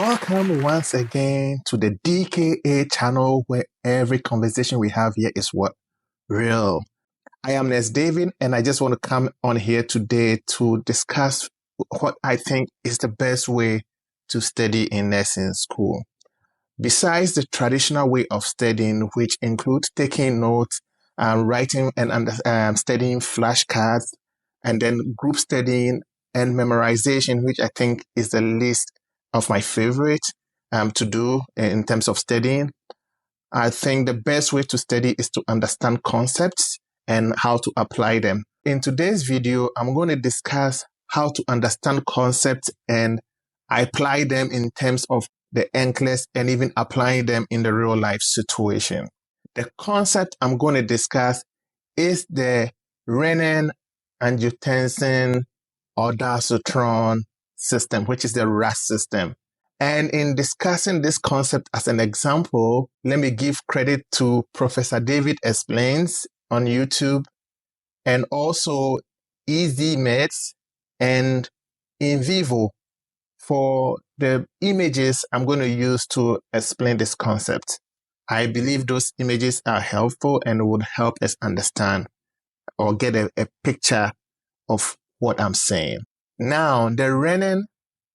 Welcome once again to the DKA channel, where every conversation we have here is what? Real. I am Nes David, and I just want to come on here today to discuss what I think is the best way to study in nursing school. Besides the traditional way of studying, which includes taking notes, writing and studying flashcards, and then group studying and memorization, which I think is the least of my favorite to do in terms of studying. I think the best way to study is to understand concepts and how to apply them. In today's video, I'm going to discuss how to understand concepts and apply them in terms of the NCLEX and even applying them in the real life situation. The concept I'm going to discuss is the renin-angiotensin-aldosterone system, which is the RAAS system. And in discussing this concept as an example, let me give credit to Professor David Explains on YouTube, and also Easy Meds and In Vivo for the images I'm going to use to explain this concept. I believe those images are helpful and would help us understand or get a picture of what I'm saying. Now, the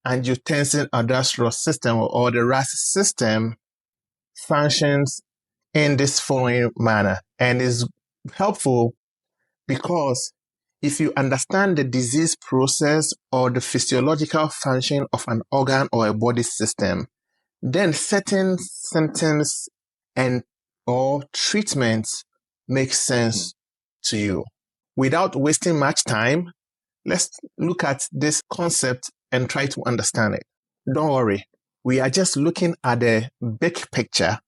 renin-angiotensin-aldosterone system, or the RAAS system, functions in this following manner and is helpful because if you understand the disease process or the physiological function of an organ or a body system, then certain symptoms and or treatments make sense to you. Without wasting much time, let's look at this concept and try to understand it. Don't worry, we are just looking at the big picture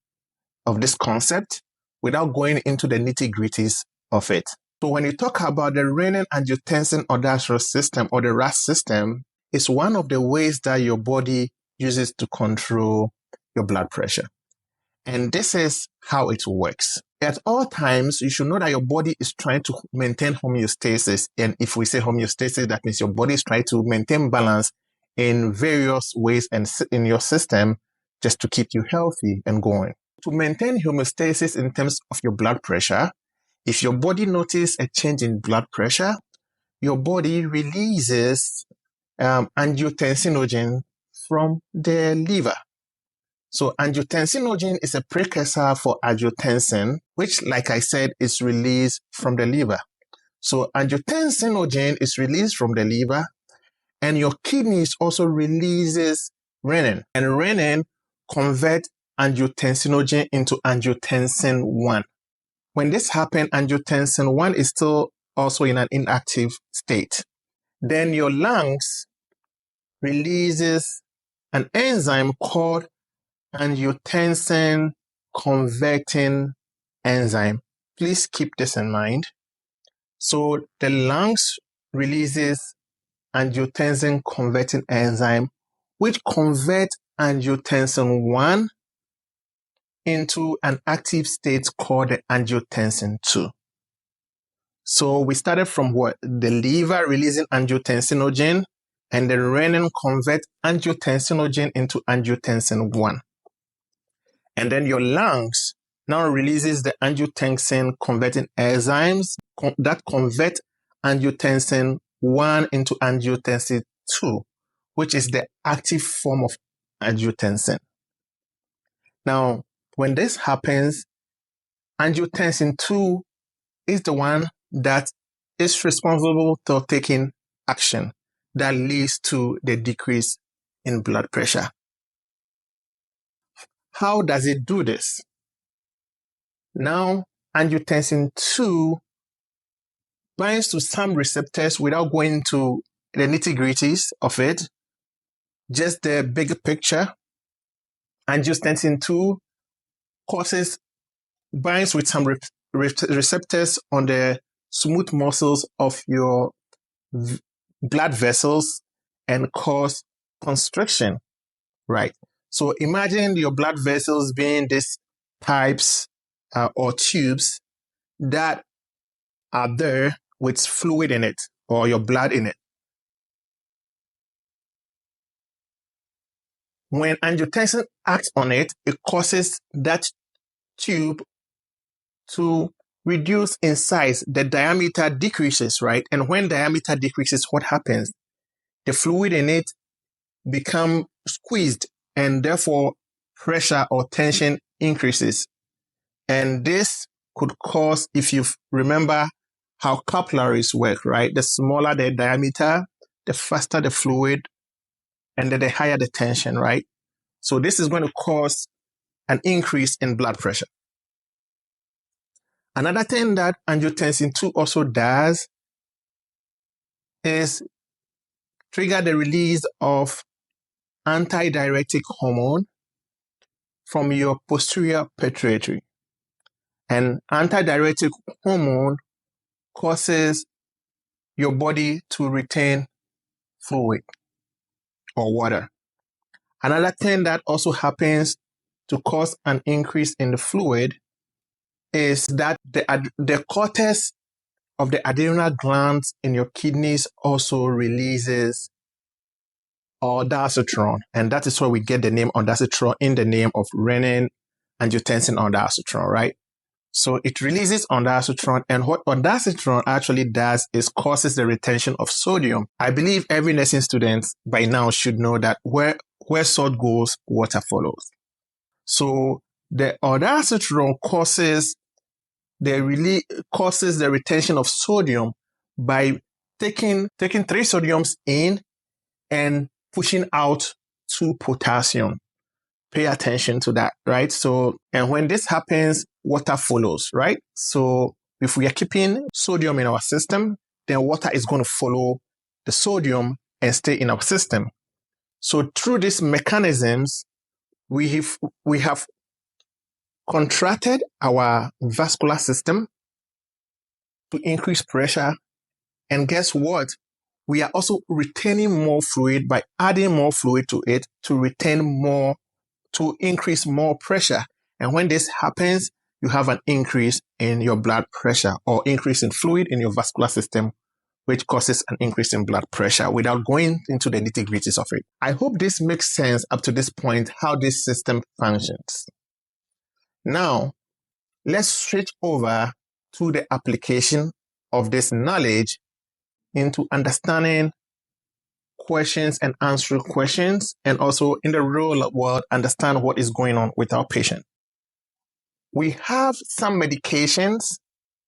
of this concept without going into the nitty-gritties of it. So when you talk about the renin-angiotensin-aldosterone system, or the RAAS system, it's one of the ways that your body uses to control your blood pressure. And this is how it works. At all times, you should know that your body is trying to maintain homeostasis. And if we say homeostasis, that means your body is trying to maintain balance in various ways and in your system just to keep you healthy and going. To maintain homeostasis in terms of your blood pressure, if your body notices a change in blood pressure, your body releases angiotensinogen from the liver. So angiotensinogen is a precursor for angiotensin, which, like I said, is released from the liver. So angiotensinogen is released from the liver, and your kidneys also releases renin. And renin converts angiotensinogen into angiotensin 1. When this happens, angiotensin 1 is still also in an inactive state. Then your lungs releases an enzyme called angiotensin converting enzyme. Please keep this in mind. So the lungs releases angiotensin converting enzyme, which converts angiotensin 1 into an active state called the angiotensin 2. So we started from what? The liver releasing angiotensinogen, and the renin converts angiotensinogen into angiotensin 1. And then your lungs now releases the angiotensin converting enzymes that convert angiotensin 1 into angiotensin 2, which is the active form of angiotensin. Now, when this happens, angiotensin 2 is the one that is responsible for taking action that leads to the decrease in blood pressure. How does it do this? Now, angiotensin 2 binds to some receptors without going into the nitty-gritties of it. Just the bigger picture. Angiotensin 2 binds with some receptors on the smooth muscles of your blood vessels and cause constriction, right? So imagine your blood vessels being these pipes or tubes that are there with fluid in it, or your blood in it. when angiotensin acts on it, it causes that tube to reduce in size. The diameter decreases, right? And when diameter decreases, what happens? The fluid in it become squeezed, and therefore pressure or tension increases. And this could cause, if you remember how capillaries work, right? The smaller the diameter, the faster the fluid, and then the higher the tension, right? So this is going to cause an increase in blood pressure. Another thing that angiotensin 2 also does is trigger the release of antidiuretic hormone from your posterior pituitary. And antidiuretic hormone causes your body to retain fluid or water. Another thing that also happens to cause an increase in the fluid is that the cortex of the adrenal glands in your kidneys also releases aldosterone, and that is where we get the name aldosterone in the name of renin angiotensin aldosterone, right? So it releases aldosterone, and what aldosterone actually does is causes the retention of sodium. I believe every nursing student by now should know that where salt goes, water follows. So the aldosterone causes the retention of sodium by taking 3 sodiums in and pushing out 2 potassium. Pay attention to that, right? So, and when this happens, water follows, right? So if we are keeping sodium in our system, then water is going to follow the sodium and stay in our system. So through these mechanisms, we have contracted our vascular system to increase pressure. And guess what? We are also retaining more fluid by adding more fluid to it to increase more pressure. And when this happens, you have an increase in your blood pressure or increase in fluid in your vascular system, which causes an increase in blood pressure without going into the nitty-gritties of it. I hope this makes sense up to this point, how this system functions. Now, let's switch over to the application of this knowledge into understanding questions and answering questions, and also in the real world, understand what is going on with our patient. We have some medications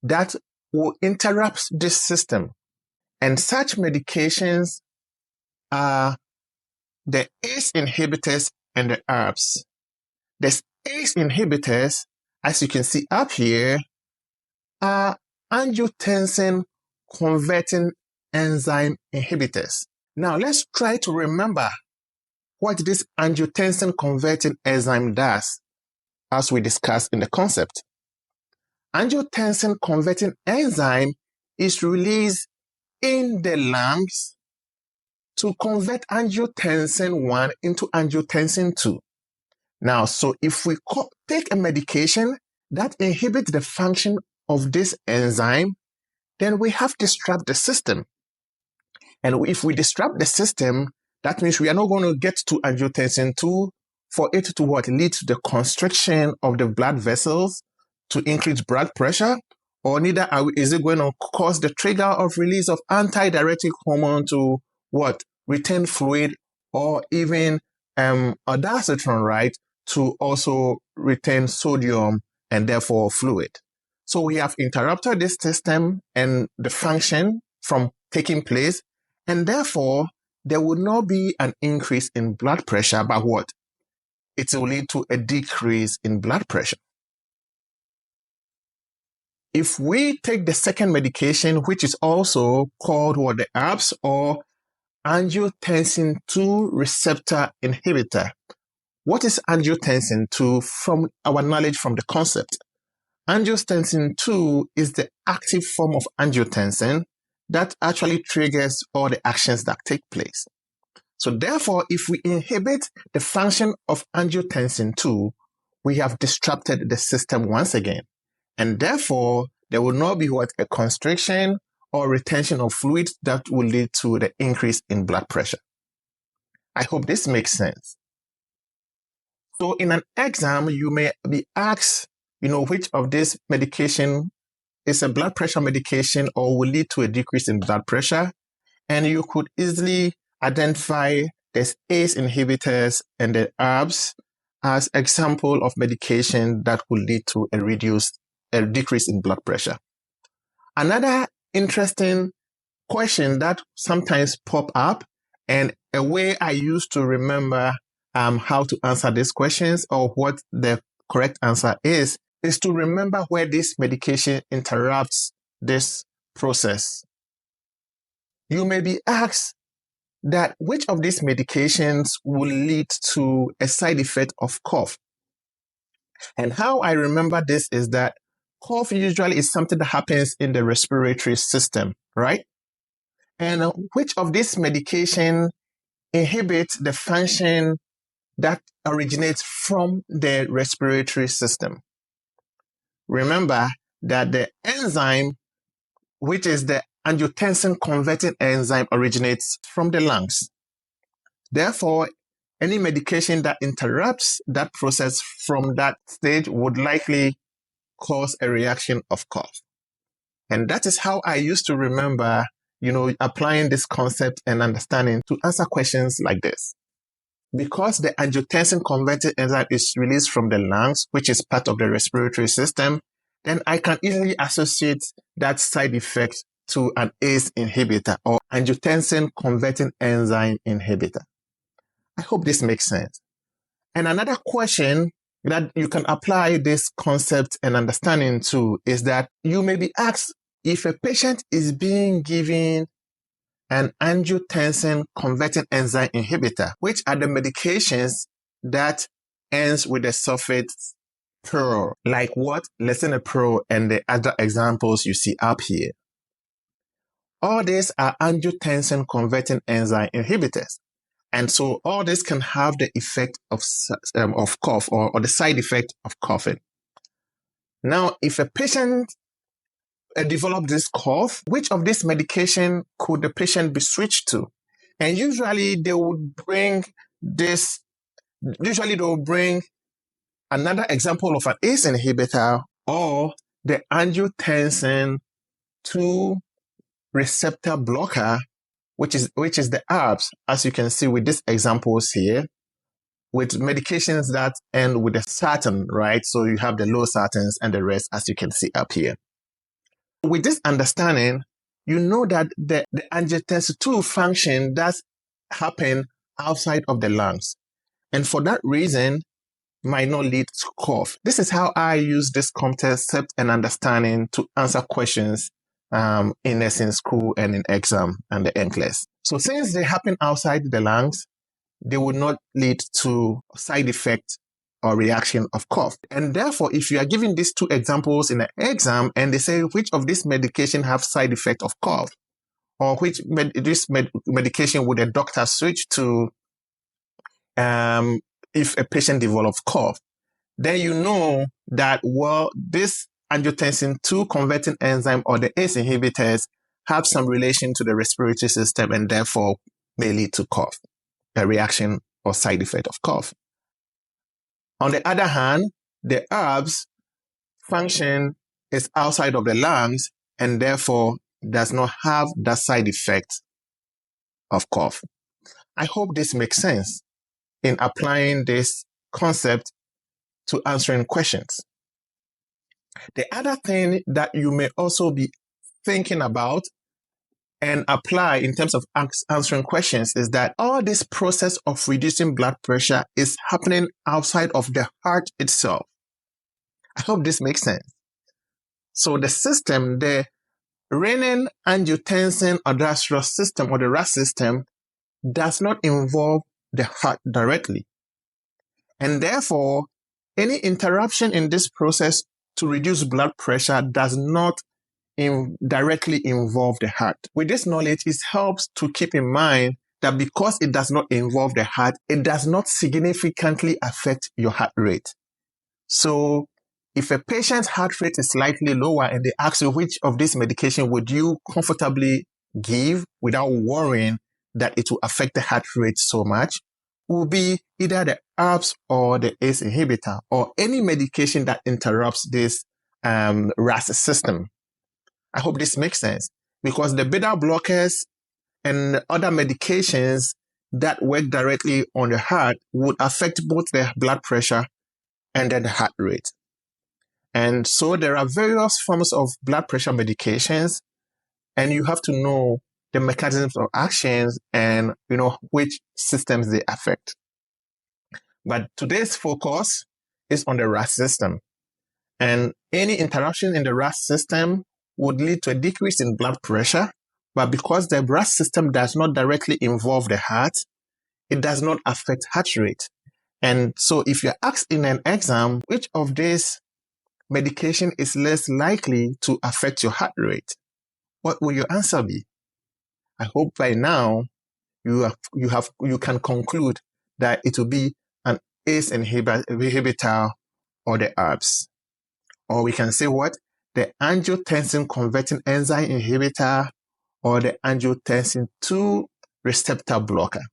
that will interrupt this system, and such medications are the ACE inhibitors and the ARBs. The ACE inhibitors, as you can see up here, are angiotensin converting enzyme inhibitors. Now, let's try to remember what this angiotensin converting enzyme does, as we discussed in the concept. Angiotensin converting enzyme is released in the lungs to convert angiotensin 1 into angiotensin 2. Now, so if we take a medication that inhibits the function of this enzyme, then we have to disrupt the system. And if we disrupt the system, that means we are not going to get to angiotensin 2 for it to lead to the constriction of the blood vessels to increase blood pressure, or neither is it going to cause the trigger of release of antidiuretic hormone to retain fluid, or even aldosterone, right, to also retain sodium and therefore fluid. So we have interrupted this system and the function from taking place, and therefore there will not be an increase in blood pressure, but it will lead to a decrease in blood pressure. If we take the second medication, which is also called the ARBs, or angiotensin 2 receptor inhibitor. What is angiotensin 2 from our knowledge from the concept? Angiotensin 2 is the active form of angiotensin that actually triggers all the actions that take place. So therefore, if we inhibit the function of angiotensin 2, we have disrupted the system once again. And therefore, there will not be a constriction or retention of fluid that will lead to the increase in blood pressure. I hope this makes sense. So in an exam, you may be asked, which of this medication is a blood pressure medication or will lead to a decrease in blood pressure. And you could easily identify the ACE inhibitors and the ARBs as example of medication that will lead to a decrease in blood pressure. Another interesting question that sometimes pop up, and a way I used to remember how to answer these questions or what the correct answer is to remember where this medication interrupts this process. You may be asked that which of these medications will lead to a side effect of cough. And how I remember this is that cough usually is something that happens in the respiratory system, right? And which of these medication inhibits the function that originates from the respiratory system? Remember that the enzyme, which is the angiotensin converting enzyme, originates from the lungs. Therefore, any medication that interrupts that process from that stage would likely cause a reaction of cough. And that is how I used to remember, applying this concept and understanding to answer questions like this. Because the angiotensin converting enzyme is released from the lungs, which is part of the respiratory system, then I can easily associate that side effect to an ACE inhibitor or angiotensin converting enzyme inhibitor. I hope this makes sense. And another question that you can apply this concept and understanding to is that you may be asked if a patient is being given an angiotensin converting enzyme inhibitor, which are the medications that ends with the suffix pro, like what? Lisinopril and the other examples you see up here. All these are angiotensin converting enzyme inhibitors. And so all this can have the effect of cough or the side effect of coughing. Now, if a patient develop this cough, which of this medication could the patient be switched to? And usually they will bring another example of an ACE inhibitor or the angiotensin 2 receptor blocker, which is the ARBs, as you can see with these examples here, with medications that end with a sartan, right? So you have the low sartans and the rest, as you can see up here. With this understanding, you know that the angiotensin 2 function does happen outside of the lungs. And for that reason, might not lead to cough. This is how I use this concept and understanding to answer questions in nursing school and in exam and the NCLEX. So since they happen outside the lungs, they would not lead to side effect or reaction of cough. And therefore, if you are giving these two examples in an exam and they say which of these medication have side effect of cough, or which medication would a doctor switch to if a patient develops cough, then you know that, well, this angiotensin 2 converting enzyme or the ACE inhibitors have some relation to the respiratory system and therefore may lead to cough, a reaction or side effect of cough. On the other hand, the ARBs function is outside of the lungs and therefore does not have that side effect of cough. I hope this makes sense in applying this concept to answering questions. The other thing that you may also be thinking about and apply in terms of answering questions is that all this process of reducing blood pressure is happening outside of the heart itself. I hope this makes sense. So the system, the renin-angiotensin-aldosterone system or the RAAS system does not involve the heart directly. And therefore, any interruption in this process to reduce blood pressure does not directly involve the heart. With this knowledge, it helps to keep in mind that because it does not involve the heart, it does not significantly affect your heart rate. So if a patient's heart rate is slightly lower and they ask you which of this medication would you comfortably give without worrying that it will affect the heart rate so much, will be either the RAAS or the ACE inhibitor or any medication that interrupts this RAAS system. I hope this makes sense, because the beta blockers and other medications that work directly on the heart would affect both the blood pressure and then the heart rate. And so there are various forms of blood pressure medications, and you have to know the mechanisms of actions and which systems they affect. But today's focus is on the RAAS system. And any interruption in the RAAS system would lead to a decrease in blood pressure. But because the RAAS system does not directly involve the heart, it does not affect heart rate. And so if you're asked in an exam, which of these medication is less likely to affect your heart rate, what will your answer be? I hope by now you can conclude that it will be an ACE inhibitor or the RAAS. Or we can say what? The angiotensin converting enzyme inhibitor or the angiotensin 2 receptor blocker.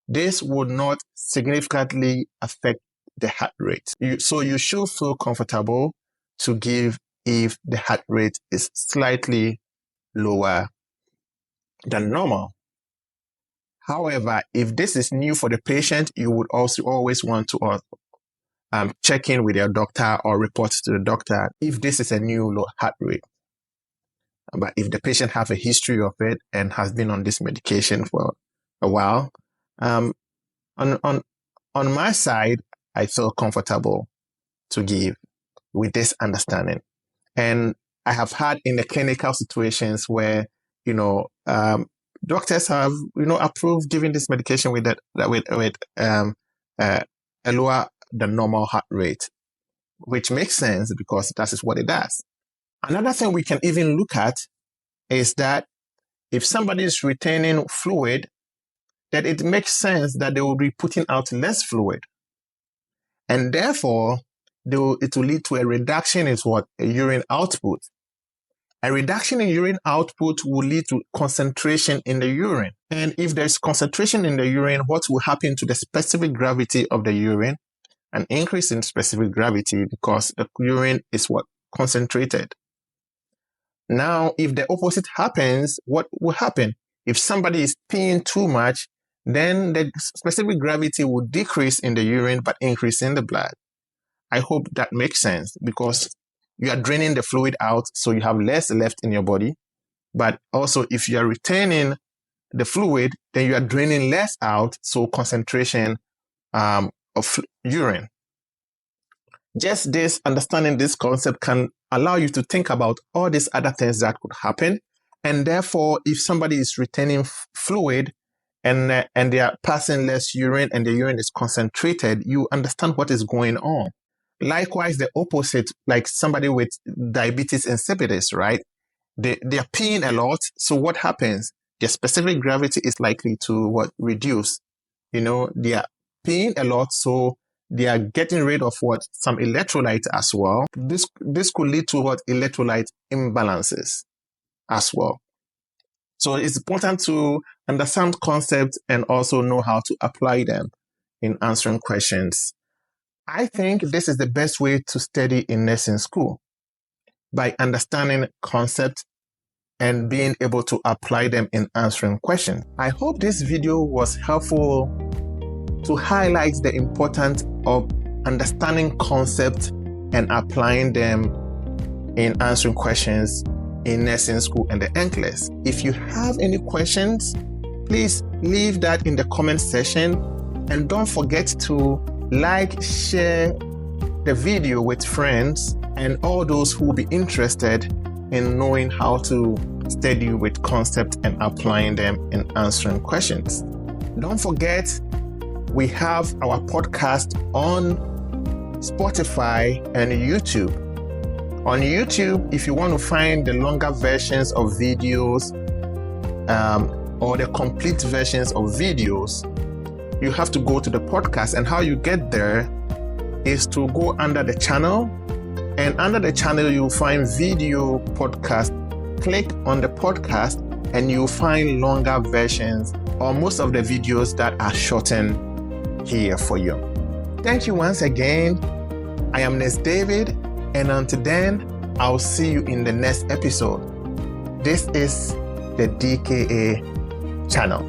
This would not significantly affect the heart rate. So you should feel comfortable to give if the heart rate is slightly lower than normal. However, if this is new for the patient, you would also always want to check in with your doctor or report to the doctor if this is a new low heart rate. But if the patient has a history of it and has been on this medication for a while, on my side, I feel comfortable to give with this understanding. And I have had in the clinical situations where, doctors have, approved giving this medication with a lower than normal heart rate, which makes sense because that is what it does. Another thing we can even look at is that if somebody is retaining fluid, that it makes sense that they will be putting out less fluid. And therefore, it will lead to a reduction in a urine output. A reduction in urine output will lead to concentration in the urine. And if there's concentration in the urine, what will happen to the specific gravity of the urine? An increase in specific gravity because the urine is concentrated. Now, if the opposite happens, what will happen? If somebody is peeing too much, then the specific gravity will decrease in the urine but increase in the blood. I hope that makes sense because you are draining the fluid out, so you have less left in your body. But also, if you are retaining the fluid, then you are draining less out, so concentration of urine. Just understanding this concept can allow you to think about all these other things that could happen. And therefore, if somebody is retaining fluid and they are passing less urine and the urine is concentrated, you understand what is going on. Likewise, the opposite, like somebody with diabetes insipidus, right? They are peeing a lot. So what happens? Their specific gravity is likely to reduce. They are peeing a lot, so they are getting rid of some electrolytes as well. This could lead to electrolyte imbalances as well. So it's important to understand concepts and also know how to apply them in answering questions. I think this is the best way to study in nursing school, by understanding concepts and being able to apply them in answering questions. I hope this video was helpful to highlight the importance of understanding concepts and applying them in answering questions in nursing school and the NCLEX. If you have any questions, please leave that in the comment section, and don't forget to share the video with friends and all those who will be interested in knowing how to study with concepts and applying them in answering questions. Don't forget, we have our podcast on Spotify and YouTube. On YouTube, if you want to find the longer versions of videos or the complete versions of videos, you have to go to the podcast. And how you get there is to go under the channel. And under the channel, you'll find video podcast. Click on the podcast and you'll find longer versions or most of the videos that are shortened here for you. Thank you once again. I am Ness David, and until then, I'll see you in the next episode. This is the DKA channel.